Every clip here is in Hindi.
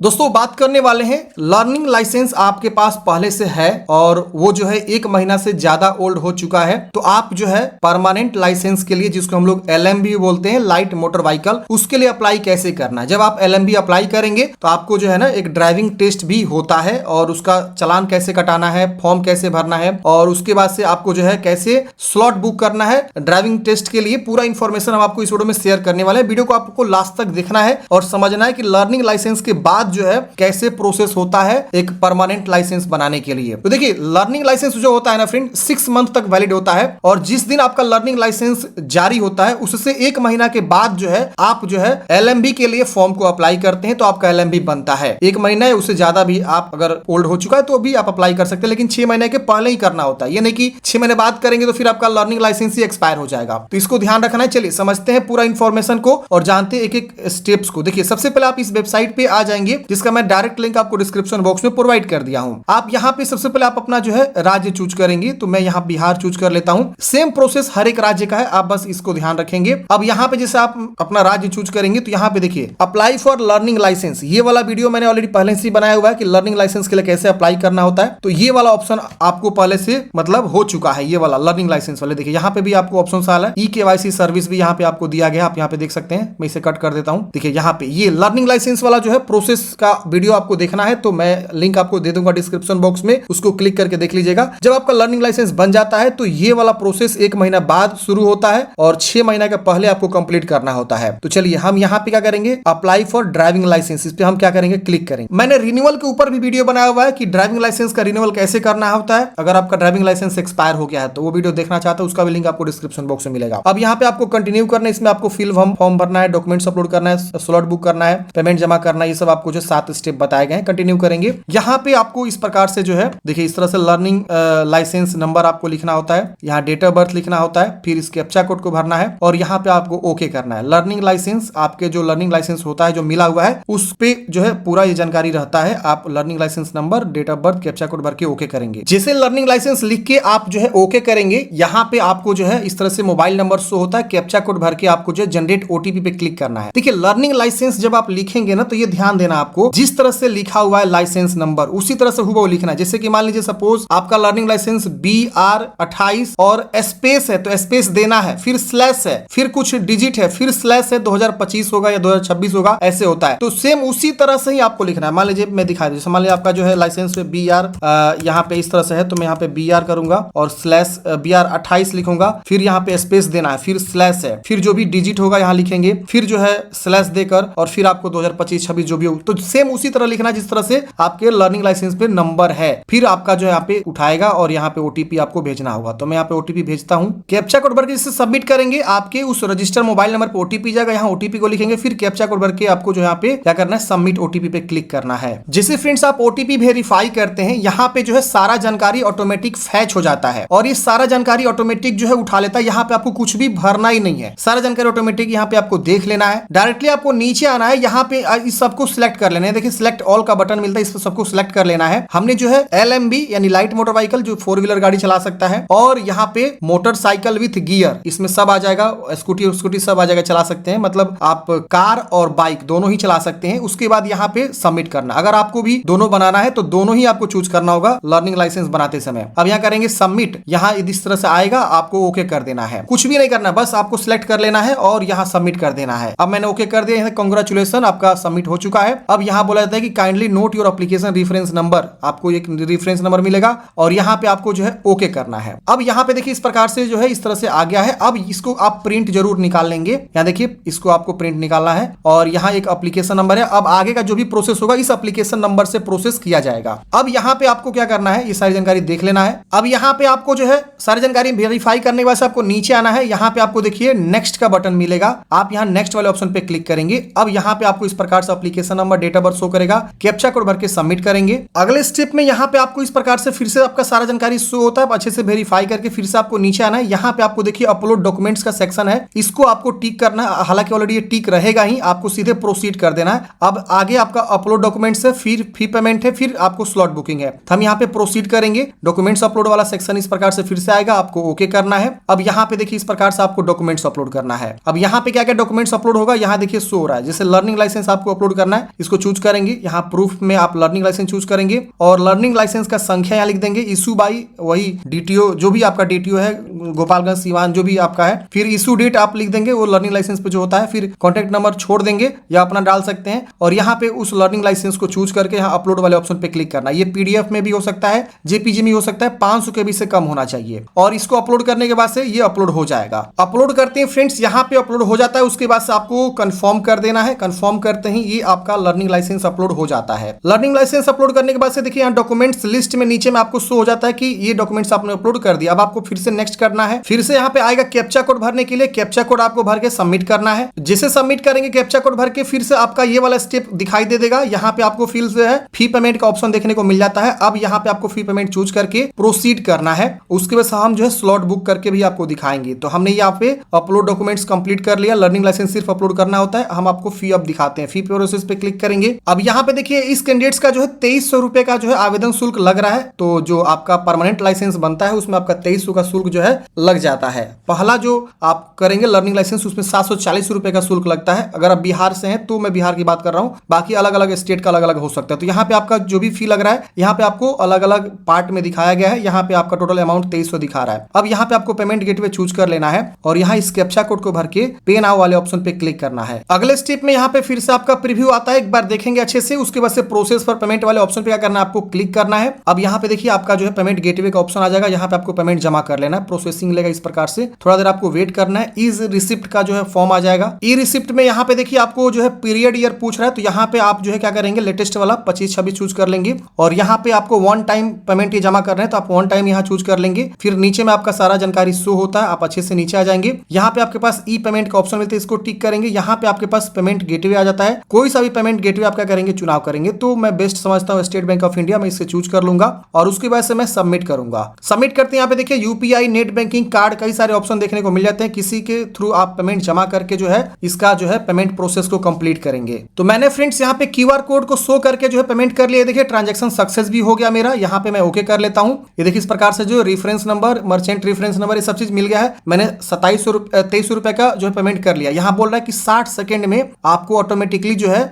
दोस्तों बात करने वाले हैं लर्निंग लाइसेंस आपके पास पहले से है और वो जो है 1 महीना से ज्यादा ओल्ड हो चुका है तो आप जो है परमानेंट लाइसेंस के लिए जिसको हम लोग एलएमबी बोलते हैं लाइट मोटर व्हीकल उसके लिए अप्लाई कैसे करना है। जब आप एलएमबी अप्लाई करेंगे तो आपको जो है ना एक ड्राइविंग टेस्ट भी होता है और उसका चालान कैसे कटाना है, फॉर्म कैसे भरना है और उसके बाद से आपको जो है कैसे स्लॉट बुक करना है ड्राइविंग टेस्ट के लिए। पूरा इंफॉर्मेशन हम आपको इस वीडियो में शेयर करने वाले हैं। वीडियो को आपको लास्ट तक देखना है और समझना है कि लर्निंग लाइसेंस के बाद जो है कैसे प्रोसेस होता है एक परमानेंट लाइसेंस बनाने के लिए। तो देखिए लर्निंग लाइसेंस जो होता है ना फ्रेंड 6 मंथ तक वैलिड होता है और जिस दिन आपका लर्निंग लाइसेंस जारी होता है उससे 1 महीना के बाद जो है आप जो है एलएमबी के लिए फॉर्म को अप्लाई करते हैं तो आपका एलएमबी बनता है। 1 महीना है उससे ज्यादा भी आप अगर ओल्ड हो चुका है तो भी आप अप्लाई कर सकते हैं, लेकिन 6 महीने के पहले ही करना होता है। ये नहीं कि 6 महीने बाद करेंगे तो फिर आपका लर्निंग लाइसेंस ही एक्सपायर हो जाएगा। तो इसको ध्यान रखना है। चलिए समझते हैं पूरा इंफॉर्मेशन को और जानते हैं एक एक स्टेप्स को। देखिए सबसे पहले आप इस वेबसाइट पे आ जाएंगे जिसका मैं डायरेक्ट लिंक आपको डिस्क्रिप्शन बॉक्स में प्रोवाइड कर दिया हूं। आप यहां पे सबसे पहले आप अपना जो है राज्य चूज करेंगे तो मैं यहां बिहार चूज कर लेता हूं। सेम प्रोसेस हर एक राज्य का है, आप बस इसको ध्यान रखेंगे। अब यहां पे जैसे आप अपना राज्य चूज करेंगे तो यहां पे देखिए अप्लाई फॉर लर्निंग लाइसेंस, ये वाला वीडियो मैंने ऑलरेडी पहले से बनाया हुआ है कि लर्निंग लाइसेंस के लिए कैसे अप्लाई करना होता है। तो ये वाला ऑप्शन आपको पहले से मतलब हो चुका है, ये वाला लर्निंग लाइसेंस वाले। देखिए यहाँ पे भी आपको ऑप्शन आ रहा है, ई केवाईसी सर्विस भी यहाँ पे आपको दिया गया, आप यहाँ पे देख सकते हैं। मैं इसे कट कर देता हूँ। देखिए यहाँ पे ये लर्निंग लाइसेंस वाला जो है प्रोसेस का वीडियो आपको देखना है तो मैं लिंक आपको दे दूंगा डिस्क्रिप्शन बॉक्स में, उसको क्लिक करके देख लीजिएगा। जब आपका लर्निंग लाइसेंस बन जाता है तो ये वाला प्रोसेस 1 महीना बाद शुरू होता है और 6 महीना के पहले आपको कंप्लीट करना होता है। तो चलिए हम यहाँ पे क्या करेंगे, अप्लाई फॉर ड्राइविंग लाइसेंस, इस पे हम क्या करेंगे, क्लिक करेंगे। मैंने रिन्यूअल के ऊपर भी वीडियो बनाया हुआ है कि ड्राइविंग लाइसेंस का रिन्यूअल कैसे करना होता है। अगर आपका ड्राइविंग लाइसेंस एक्सपायर हो गया है तो वो वीडियो देखना चाहते हैं, उसका भी लिंक आपको डिस्क्रिप्शन बॉक्स में मिलेगा। अब यहाँ पे आपको कंटिन्यू करना है, इसमें आपको फिल फॉर्म भरना है, डॉक्यूमेंट्स अपलोड करना है, स्लॉट बुक करना है, पेमेंट जमा करना है, ये सब आपको जो 7 स्टेप बताए गए हैं। कंटिन्यू करेंगे। यहाँ पे आपको इस प्रकार से जो है देखिए इस तरह से लर्निंग लाइसेंस नंबर आपको लिखना होता है, यहाँ डेट ऑफ बर्थ लिखना होता है, फिर इसके कैप्चा कोड को भरना है और यहाँ पे आपको ओके करना है। लर्निंग लाइसेंस आपके जो लर्निंग लाइसेंस होता है जो मिला हुआ है उस पे जो है पूरा ये जानकारी रहता है। आप learning licence number, date of birth, captcha code भर के ओके करेंगे। जैसे लर्निंग लाइसेंस लिख के आप जो है ओके करेंगे, यहाँ पे आपको जो है इस तरह से मोबाइल नंबर शो होता है, कैप्चा कोड भर के आपको जो है जनरेट ओटीपी पे क्लिक करना है। देखिए लर्निंग लाइसेंस जब आप लिखेंगे ना तो ये ध्यान देना, आपको जिस तरह से लिखा हुआ है लाइसेंस नंबर उसी तरह से हुबहू लिखना है। जैसे कि मान लीजिए सपोज आपका लर्निंग लाइसेंस BR28 और स्पेस है तो स्पेस देना है, फिर स्लैश है, फिर कुछ डिजिट है, फिर स्लैश है, 2025 होगा या 2026 होगा, ऐसे होता है। तो सेम उसी तरह से ही आपको लिखना है। मान लीजिए मैं दिखा दूं, मान लीजिए आपका जो है लाइसेंस पे BR यहाँ पे इस तरह से है तो मैं यहाँ पे BR करूंगा और स्लैश BR28 लिखूंगा, फिर यहाँ पे स्पेस देना है, फिर स्लैश है, फिर जो भी डिजिट होगा यहाँ लिखेंगे, फिर जो है स्लैश देकर और फिर आपको 2025-26 जो भी हो तो सेम उसी तरह लिखना जिस तरह से आपके लर्निंग लाइसेंस पे नंबर है। फिर आपका जो है यहाँ पे उठाएगा और यहाँ पे ओटीपी आपको भेजना होगा। तो मैं यहाँ पे ओटीपी भेजता हूँ, कैप्चा कोड भर के जिससे सबमिट करेंगे आपके उस रजिस्टर मोबाइल नंबर पे ओटीपी जाएगा, यहाँ ओटीपी को लिखेंगे, फिर कैप्चा कोड भर के आपको जो यहाँ पे क्या करना है, सबमिट ओटीपी पे क्लिक करना है। जैसे फ्रेंड्स आप ओटीपी वेरीफाई करते हैं यहाँ पे जो है सारा जानकारी ऑटोमेटिक फैच हो जाता है और ये सारा जानकारी ऑटोमेटिक जो है उठा लेता है। यहाँ पे आपको कुछ भी भरना ही नहीं है, सारा जानकारी ऑटोमेटिक यहाँ पे आपको देख लेना है। डायरेक्टली आपको नीचे आना है, यहाँ पे इस सबको सिलेक्ट कर लेना है। देखिए सिलेक्ट ऑल का बटन मिलता है, इस सबको सिलेक्ट कर लेना है। हमने जो है एलएमबी यानी लाइट मोटर व्हीकल जो 4 व्हीलर गाड़ी चला सकता है और यहाँ पे मोटरसाइकिल विथ गियर इसमें सब आ जाएगा, स्कूटी सब आ जाएगा, चला सकते हैं, मतलब आप कार और बाइक दोनों ही चला सकते हैं। उसके बाद यहाँ पे सबमिट करना। अगर आपको भी दोनों बनाना है तो दोनों ही आपको चूज करना होगा लर्निंग लाइसेंस बनाते समय। अब यहाँ करेंगे सबमिट, यहाँ इस तरह से आएगा, आपको ओके कर देना है, कुछ भी नहीं करना, बस आपको सिलेक्ट कर लेना है और यहाँ सबमिट कर देना है। अब मैंने ओके कर दिया, कांग्रेचुलेशन आपका सबमिट हो चुका है। अब यहाँ बोला जाता है कि kindly not your application reference number, आपको एक रेफरेंस नंबर मिलेगा और यहाँ पे आपको जो है ओके करना है। अब यहाँ पे देखिए इस प्रकार से जो है इस तरह से आ गया है। अब इसको आप प्रिंट जरूर निकाल लेंगे, यहाँ देखिए इसको आपको प्रिंट निकालना है और यहाँ एक एप्लीकेशन नंबर है। अब आगे का जो भी प्रोसेस होगा इस एप्लीकेशन नंबर से प्रोसेस किया जाएगा। अब यहाँ पे आपको क्या करना है, ये सारी जानकारी देख लेना है। अब यहाँ पे आपको जो है सारी जानकारी वेरीफाई करने के बाद आपको नीचे आना है, यहाँ पे आपको देखिए नेक्स्ट का बटन मिलेगा, आप यहाँ नेक्स्ट वाले ऑप्शन पे क्लिक करेंगे। अब यहाँ पे आपको इस प्रकार से application number, date of birth show करेगा, कैप्चा कोड भर के सबमिट करेंगे। अगले स्टेप में यहाँ पे आपको इस प्रकार से फिर से आपका सारा जानकारी शो होता है, अच्छे से वेरीफाई करके फिर से आपको नीचे आना है। यहाँ पे आपको देखिए अपलोड डॉक्यूमेंट्स का सेक्शन है, इसको आपको टिक करना है, हालांकि ऑलरेडी ये टिक रहेगा ही, आपको सीधे प्रोसीड कर देना है। अब आगे आपका अपलोड डॉक्यूमेंट्स है, फिर फी पेमेंट है, फिर आपको स्लॉट बुकिंग है। हम यहाँ पे प्रोसीड करेंगे। डॉक्यूमेंट्स अपलोड वाला सेक्शन इस प्रकार से फिर से आएगा, आपको ओके करना है। अब यहाँ पे देखिए इस प्रकार से आपको डॉक्यूमेंट्स अपलोड करना है। अब यहाँ पे क्या क्या डॉक्यूमेंट्स अपलोड होगा यहाँ देखिए शो हो रहा है, जैसे लर्निंग लाइसेंस आपको अपलोड करना है, इसको चूज करेंगे। यहाँ प्रूफ में आप लर्निंग लाइसेंस चूज करेंगे और लर्निंग लाइसेंस का संख्या यहाँ लिख देंगे, इशू बाई वही डीटीओ, जो भी आपका डीटीओ है गोपालगंज सीवान जो भी आपका है, फिर इशू डेट आप लिख देंगे वो लर्निंग लाइसेंस पे जो होता है, फिर कॉन्टैक्ट नंबर छोड़ देंगे या अपना डाल सकते हैं और यहाँ पे उस लर्निंग लाइसेंस को चूज करके यहाँ अपलोड वाले ऑप्शन पे क्लिक करना। ये पीडीएफ में भी हो सकता है, जेपीजी में हो सकता है, 500 केबी से कम होना चाहिए और इसको अपलोड करने के बाद से ये अपलोड हो जाएगा। अपलोड करते हैं फ्रेंड्स, यहाँ पे अपलोड हो जाता है, उसके बाद से आपको कंफर्म कर देना है। कंफर्म करते ही ये आपका लर्निंग लाइसेंस अपलोड हो जाता है। लर्निंग लाइसेंस अपलोड करने के बाद से देखिए यहाँ डॉक्यूमेंट्स लिस्ट में नीचे में आपको शो हो जाता है कि ये डॉक्यूमेंट्स आपने अपलोड कर दिया। अब आपको फिर से नेक्स्ट करना है, फिर से यहाँ पे आएगा कैप्चा कोड भरने के लिए। कैप्चा कोड आपको भर के सबमिट करना है। जिसे सबमिट करेंगे कैप्चा कोड भर के, फिर से आपका ये वाला स्टेप दिखाई दे देगा। यहाँ पे आपको फिर से है फी पेमेंट का ऑप्शन देखने को मिल जाता है। अब यहाँ पे आपको फी पेमेंट चूज करके प्रोसीड करना है। उसके बाद हम जो है स्लॉट बुक करके भी आपको दिखाएंगे। तो हमने यहाँ पे अपलोड डॉक्यूमेंट्स कंप्लीट कर लिया। लर्निंग लाइसेंस सिर्फ अपलोड करना होता है। हम आपको फी अब दिखाते हैं। फी प्रोसेस पे क्लिक करेंगे। अब यहाँ पे देखिए इस कैंडिडेट्स का जो है 2300 रुपए का जो है आवेदन शुल्क लग रहा है। तो जो आपका परमानेंट लाइसेंस बनता है उसमें आपका 2300 का शुल्क जो है लग जाता है। पहला जो आप करेंगे लर्निंग लाइसेंस उसमें 740 रुपए का शुल्क लगता है। अगर आप बिहार से हैं तो मैं बिहार की बात कर रहा हूं, बाकी अलग अलग स्टेट का अलग अलग हो सकता है। तो यहाँ पे आपका जो भी फी लग रहा है यहाँ पे आपको अलग अलग पार्ट में दिखाया गया है। यहाँ पे आपका टोटल अमाउंट 2300 दिखा रहा है। अब यहाँ पे आपको पेमेंट गेटवे चूज कर लेना है और यहाँ इस कैप्चा कोड को भर के पे नाउ वाले ऑप्शन पे क्लिक करना है। अगले स्टेप में यहाँ पे फिर से आपका प्रीव्यू आता है, एक बार देखेंगे अच्छे से। उसके बाद से प्रोसेस फॉर पेमेंट वाले ऑप्शन पे क्या करना है, आपको क्लिक करना है। अब यहाँ पे देखिए आपका जो है पेमेंट गेटवे का ऑप्शन आ जाएगा। यहाँ पे आपको पेमेंट जमा कर लेना है। प्रोसेसिंग लेगा इस प्रकार से, थोड़ा देर आपको वेट करना है। इज रिसिप्ट का जो है फॉर्म आ जाएगा। ई रिसिप्ट में यहाँ पे देखिए आपको जो है पीरियड ईयर पूछ रहा है। तो यहाँ पे आप जो है क्या करेंगे, लेटेस्ट वाला 25-26 चूज कर लेंगे और यहाँ पे आपको वन टाइम पेमेंट ये जमा कर रहे हैं तो आप वन टाइम यहाँ चूज कर लेंगे। फिर नीचे में आपका सारा जानकारी शो होता है, आप अच्छे से नीचे आ जाएंगे। यहाँ पे आपके पास ई पेमेंट का ऑप्शन मिलता है, इसको टिक करेंगे। यहाँ पे आपके पास पेमेंट गेटवे आ जाता है। कोई सा भी पेमेंट गेटवे आप क्या करेंगे, चुनाव करेंगे। तो मैं बेस्ट समझता हूँ स्टेट बैंक ऑफ इंडिया, मैं इससे चूज कर लूंगा और उसके बाद से मैं सबमिट करूंगा। सबमिट करते हैं यहाँ पे देखिए यूपीआई, नेट बैंकिंग, कार्ड, कई सारे ऑप्शन देखने को मिल जाते हैं। किसी के थ्रू आप पेमेंट जमा करके जो है इसका जो है पेमेंट प्रोसेस को कंप्लीट करेंगे। तो मैंने फ्रेंड्स यहाँ पे क्यूआर कोड को शो करके जो है पेमेंट कर लिया। देखिए ट्रांजैक्शन सक्सेस भी हो गया मेरा। यहाँ पे मैं ओके कर लेता हूँ। ये देखिए इस प्रकार से जो reference number, merchant reference number, ये सब चीज मिल गया है। मैंने 2300 रुपए का जो है पेमेंट कर लिया। यहाँ बोल रहा है कि 60 सेकेंड में आपको ऑटोमेटिकली जो है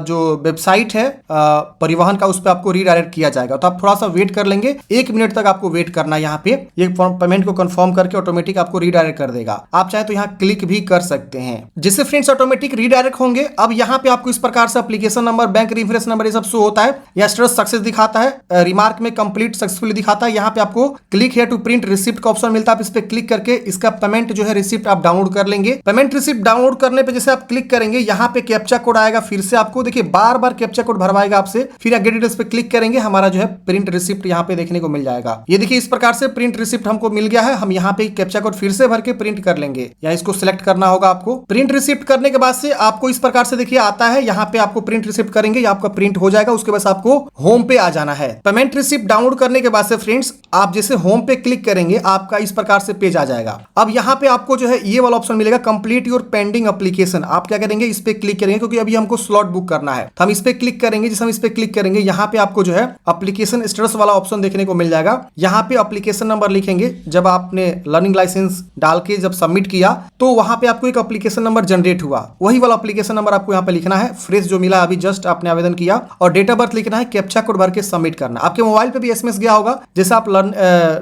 जो वेबसाइट है परिवहन का, उस पर आपको रीडायरेक्ट किया जाएगा। तो आप थोड़ा सा वेट कर लेंगे, 1 मिनट तक आपको वेट करना है। यहाँ पे ये पेमेंट को कंफर्म करके ऑटोमेटिक आपको रीडायरेक्ट कर देगा। आप चाहे तो यहाँ क्लिक भी कर सकते हैं, जिससे फ्रेंड्स ऑटोमेटिक रीडायरेक्ट होंगे। अब यहाँ पे आपको इस प्रकार से application number, bank reference number ये सब शो होता है। या स्टेटस सक्सेस दिखाता है, रिमार्क में कंप्लीट सक्सेसफुली दिखाता है। यहाँ पे आपको click here to print receipt का ऑप्शन मिलता है। आप इस पे क्लिक करके इसका पेमेंट जो है रिसिप्ट आप डाउनलोड कर लेंगे। पेमेंट रिसिप्ट डाउनलोड करने पे जैसे आप क्लिक करेंगे यहाँ पे कैप्चा कोड आएगा। फिर से आपको देखिए बार बार कैप्चा कोड भरवाएगा आपसे। फिर गेट डिटेल्स पे क्लिक करेंगे, हमारा जो है प्रिंट रिसिप्ट यहाँ पे देखने को मिल जाएगा। ये देखिए इस प्रकार से प्रिंट रिसिप्ट हमको मिल गया है। हम यहाँ पे कैप्चा कोड फिर से भर के प्रिंट कर लेंगे या इसको सिलेक्ट करना होगा आपको। प्रिंट रिसिप्ट करने के बाद से आपको इस प्रकार से देखिए आता है। यहाँ पे आपको प्रिंट रिसिप्ट करेंगे, या आपका प्रिंट हो जाएगा। उसके बाद आपको होम पे आ जाना है। पेमेंट रिसिप्ट डाउनलोड करने के बाद से फ्रेंड्स आप जैसे होम पे क्लिक करेंगे, आपका इस प्रकार से पेज आ जाएगा। अब यहाँ पे आपको जो है ये वाला ऑप्शन मिलेगा, कंप्लीट योर पेंडिंग एप्लीकेशन। आप क्या करेंगे, इस पे क्लिक करेंगे क्योंकि अभी हमको स्लॉट बुक करना है। तो हम इस पे क्लिक करेंगे। जैसे हम इस पे क्लिक करेंगे यहाँ पे आपको जो है एप्लीकेशन स्टेटस वाला ऑप्शन देखने को मिल जाएगा। यहाँ पे एप्लीकेशन नंबर लिखेंगे। जब आपने लर्निंग लाइसेंस डाल के जब सबमिट किया तो वहां पे आपको एक एप्लीकेशन नंबर जनरेट हुआ, वही वाला एप्लीकेशन नंबर आपको यहाँ पे लिखना है। फ्रेश जो मिला अभी जस्ट आपने आवेदन किया, और डेट ऑफ बर्थ लिखना है। कैप्चा कोड भर के सबमिट करना। आपके मोबाइल पे भी एसएमएस गया होगा। जैसे आप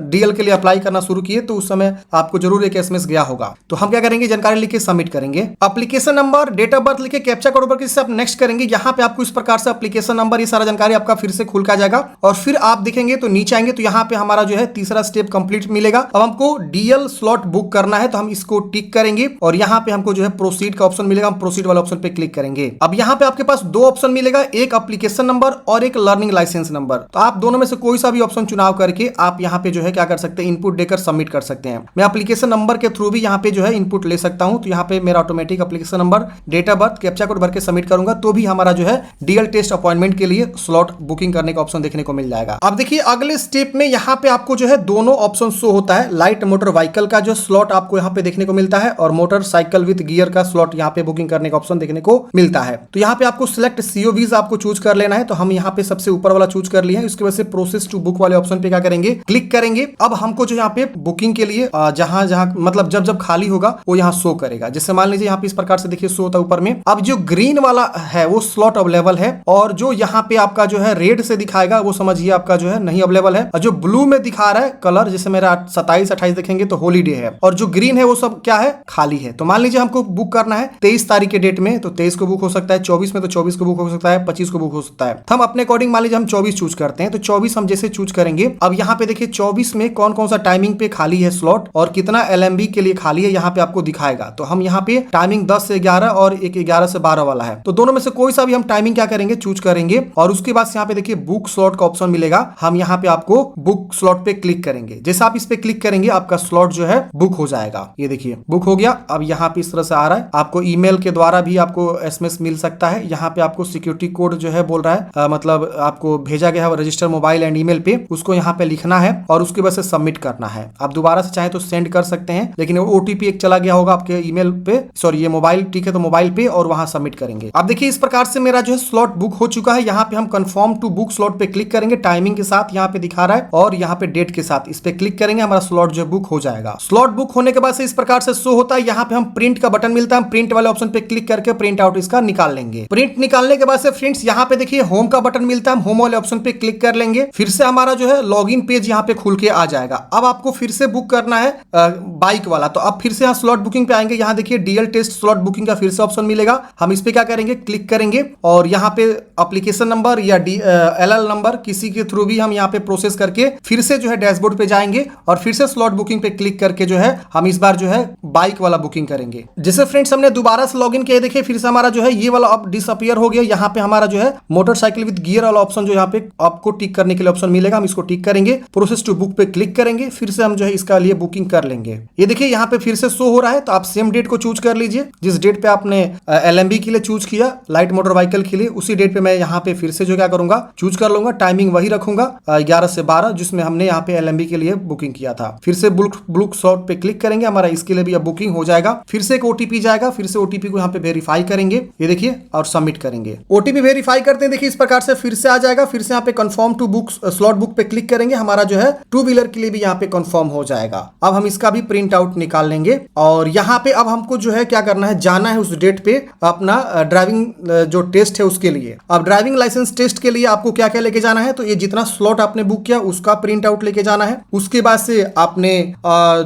डीएल के लिए अप्लाई करना शुरू किए तो उस समय आपको जरूर एक एसएमएस गया होगा। तो हम क्या करेंगे, जानकारी लिख के सबमिट करेंगे। Application number, date of birth लिखे, कैप्चा कोड भर के आप नेक्स्ट करेंगे। यहाँ पे आपको इस प्रकार से एप्लीकेशन नंबर, ये सारा जानकारी आपका फिर से खुल के आ जाएगा। और फिर आप देखेंगे तो नीचे आएंगे तो यहाँ पे हमारा जो है तीसरा स्टेप कंप्लीट मिलेगा। अब हमको डीएल स्लॉट बुक करना है तो हम इसको टिक करेंगे और यहाँ पे हमको जो है प्रोसीड का ऑप्शन मिलेगा। हम प्रोसीड वाला ऑप्शन पे क्लिक करेंगे। अब यहाँ पे आपके पास दो ऑप्शन मिलेगा, एक एप्लीकेशन नंबर और एक लर्निंग लाइसेंस नंबर। तो आप दोनों में से कोई सा भी ऑप्शन चुनाव करके आप यहाँ पे जो है क्या कर सकते हैं, इनपुट देकर सबमिट कर सकते हैं। मैं एप्लीकेशन नंबर के थ्रू भी यहाँ पे जो है इनपुट ले सकता हूँ। तो यहाँ पे मेरा automatic application number, date of birth, captcha code भर के सबमिट करूंगा तो भी हमारा जो है डीएल टेस्ट अपॉइंटमेंट के लिए स्लॉट बुकिंग करने का ऑप्शन देखने को मिल जाएगा। अब देखिए अगले स्टेप में यहाँ पे आपको जो है दोनों ऑप्शन शो होता है। लाइट मोटर व्हीकल का जो स्लॉट आपको यहाँ पे देखने को मिलता है और मोटरसाइकिल विद गियर का स्लॉट यहाँ पे बुकिंग करने का ऑप्शन देखने को मिलता है। तो यहाँ पे आपको सिलेक्ट सीओवीज आपको चूज कर लेना है। तो हम यहाँ पे सबसे ऊपर वाला चूज कर लिए हैं। उसके बाद से प्रोसेस टू बुक वाले ऑप्शन पे क्या करेंगे, क्लिक करेंगे। अब हमको जो यहाँ पे बुकिंग के लिए जहां जहां मतलब जब जब खाली होगा वो यहाँ शो करेगा। जैसे मान लीजिए यहाँ पे इस प्रकार से देखिए शो होता है ऊपर में। अब जो ग्रीन वाला है वो स्लॉट अवेलेबल है, और जो यहाँ पे आपका जो है रेड से दिखाएगा वो समझिए आपका जो है नहीं अवेलेबल है, और जो ब्लू में दिखा रहा है कलर, जैसे मेरा 27-28 देखेंगे तो हॉलीडे है, और जो ग्रीन है वो सब क्या है, खाली है। तो मान लीजिए हमको बुक करना है 23 तारीख के डेट में, तो 23 को बुक हो सकता है, 24 में तो 24 को बुक हो सकता है, 25 को बुक हो सकता है। तो हम अपने अकॉर्डिंग मान लीजिए हम 24 चूज करते हैं, तो 24 हम जैसे चूज करेंगे, अब यहाँ पे देखिए 24 में कौन कौन सा टाइमिंग पे खाली है स्लॉट और कितना LMB के लिए खाली है यहाँ पे आपको दिखाएगा। तो हम यहाँ पे टाइमिंग 10 से 11 और एक 11 से 12 वाला है, तो दोनों में से कोई सा भी हम टाइमिंग क्या करेंगे, चूज करेंगे, और उसके बाद यहाँ पे देखिए बुक स्लॉट का ऑप्शन मिलेगा। हम यहाँ पे आपको बुक स्लॉट पे क्लिक करेंगे, जैसे आप इस पे क्लिक करेंगे आपका स्लॉट जो है बुक हो जाएगा। ये देखिए बुक हो गया। अब यहाँ पे इस तरह से आ रहा है, आपको ईमेल के द्वारा भी आपको SMS मिल सकता है। यहाँ पे आपको सिक्योरिटी कोड जो है बोल रहा है, मतलब आपको भेजा गया है रजिस्टर मोबाइल एंड ईमेल पे, उसको यहाँ पे लिखना है और उसके बाद से सबमिट करना है। आप दोबारा से चाहे तो सेंड कर सकते हैं, लेकिन OTP एक चला गया होगा आपके ईमेल पे, सॉरी ये मोबाइल, ठीक है, तो मोबाइल पे, और वहां सबमिट करेंगे। अब देखिए इस प्रकार से मेरा जो है स्लॉट बुक हो चुका है। यहाँ पे हम कंफर्म टू बुक स्लॉट पे क्लिक करेंगे, टाइमिंग के साथ यहाँ पे दिखा रहा है, और यहाँ पे डेट के साथ इस पे क्लिक करेंगे, हमारा स्लॉट जो है बुक हो जाएगा। स्लॉट बुक होने के बाद से इस प्रकार से शो होता है। यहाँ पे हम प्रिंट का बटन मिलता है, प्रिंट वाले ऑप्शन पे क्लिक करके प्रिंट आउट इसका निकाल लेंगे। प्रिंट निकालने के बाद से फ्रेंड्स यहाँ पे देखिए होम का बटन मिलता है, होम वाले ऑप्शन पे क्लिक कर लेंगे, फिर से हमारा जो है लॉगिन पेज यहाँ पे खुल के आ जाएगा। अब आपको फिर से बुक करना है बाइक वाला, तो अब फिर से यहाँ स्लॉट बुकिंग पे आएंगे, यहाँ देखिए DL टेस्ट स्लॉट बुकिंग का फिर से ऑप्शन मिलेगा। हम इस पे क्या करेंगे, क्लिक करेंगे, और यहाँ पे एप्लीकेशन नंबर या LL नंबर किसी के थ्रू भी हम यहाँ पे प्रोसेस करके फिर से जो है डैशबोर्ड पे जाएंगे, और फिर से स्लॉट बुकिंग पे क्लिक करके जो है हम इस बार जो है बाइक वाला बुकिंग करेंगे। जैसे फ्रेंड्स हमने दोबारा से लॉगिन किया, देखिए फिर से हमारा जो है ये वाला अब डिसअपीयर हो गया। यहाँ पे हमारा जो है मोटरसाइकिल विद गियर वाला ऑप्शन जो यहाँ पे आपको टिक करने के लिए ऑप्शन मिलेगा, हम इसको टिक करेंगे, प्रोसेस टू बुक पे क्लिक करेंगे, फिर से हम जो है इसका लिए बुकिंग कर लेंगे। ये देखिए यहाँ पे फिर से शो हो रहा है, तो आप सेम डेट को चूज कर लीजिए, जिस डेट पे आपने LMB के लिए चूज किया, लाइट मोटर व्हीकल के लिए, उसी डेट पे मैं यहाँ पे फिर से जो क्या करूंगा, चूज कर लूंगा। टाइमिंग वही रखूंगा 11 से 12, जिसमें हमने यहाँ पे LMB के लिए बुकिंग किया था। फिर से बुक स्लॉट पे क्लिक करेंगे, हमारा इसके लिए भी अब बुकिंग हो जाएगा। फिर से एक OTP जाएगा, फिर से OTP को यहाँ पे वेरीफाई करेंगे, ये देखिए, और सबमिट करेंगे। OTP वेरीफाई करते हैं, देखिए इस प्रकार से फिर से आ जाएगा। फिर से यहाँ पे confirm to book slot book पे क्लिक करेंगे, हमारा जो है 2 व्हीलर के लिए भी यहाँ पे कंफर्म हो जाएगा। अब हम इसका भी प्रिंट आउट निकाल लेंगे, और यहाँ पे अब हमको जो है क्या करना है, जाना है उस डेट पे अपना ड्राइविंग जो टेस्ट है उसके लिए। अब ड्राइविंग लाइसेंस टेस्ट के लिए आपको क्या क्या लेके जाना है, तो ये जितना स्लॉट आपने बुक किया उसका प्रिंट आउट लेके जाना है। उसके बाद से आपने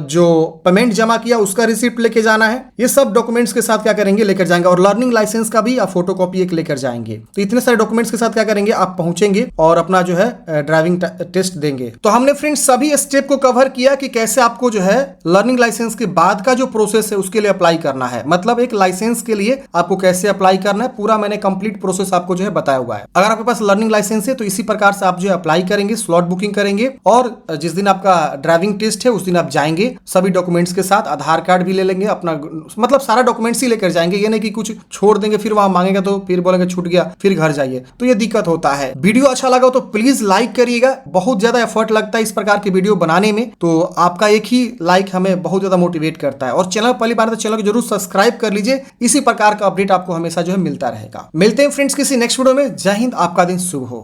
जो पेमेंट जमा किया उसका रिसिप्ट लेके जाना है। ये सब डॉक्यूमेंट्स के साथ क्या करेंगे, लेकर जाएंगे, और लर्निंग लाइसेंस का भी आप फोटोकॉपी एक लेकर जाएंगे। तो इतने सारे डॉक्यूमेंट्स के साथ क्या करेंगे, आप पहुंचेंगे और अपना जो है ड्राइविंग टेस्ट देंगे। तो हमने फ्रेंड्स सभी स्टेप को कवर किया कि कैसे आपको जो है लर्निंग लाइसेंस के बाद का जो प्रोसेस है उसके लिए अप्लाई करना है, मतलब एक लाइसेंस के लिए आपको कैसे अप्लाई करना है, पूरा मैंने कंप्लीट प्रोसेस आपको जो है बताया हुआ है। अगर आपके पास लर्निंग लाइसेंस है तो इसी प्रकार से आप जो है अप्लाई करेंगे, स्लॉट बुकिंग करेंगे, और जिस दिन आपका ड्राइविंग टेस्ट है उस दिन आप जाएंगे सभी डॉक्यूमेंट्स के साथ, आधार कार्ड भी ले लेंगे अपना, मतलब सारा डॉक्यूमेंट्स ही लेकर जाएंगे। ये नहीं कि कुछ छोड़ देंगे फिर वहां मांगेगा तो फिर बोलेंगे छूट गया, फिर घर जाइए, तो ये दिक्कत होता है। वीडियो अच्छा लगा तो प्लीज लाइक करिएगा, बहुत ज्यादा एफर्ट लगता है इस प्रकार की वीडियो बनाने में, तो आपका एक ही लाइक हमें बहुत ज्यादा मोटिवेट करता है। और चैनल पहली बार तो चैनल को जरूर सब्सक्राइब कर लीजिए, इसी प्रकार का अपडेट आपको हमेशा जो है मिलता रहेगा। मिलते हैं फ्रेंड्स किसी नेक्स्ट वीडियो में। जय हिंद, आपका दिन शुभ हो।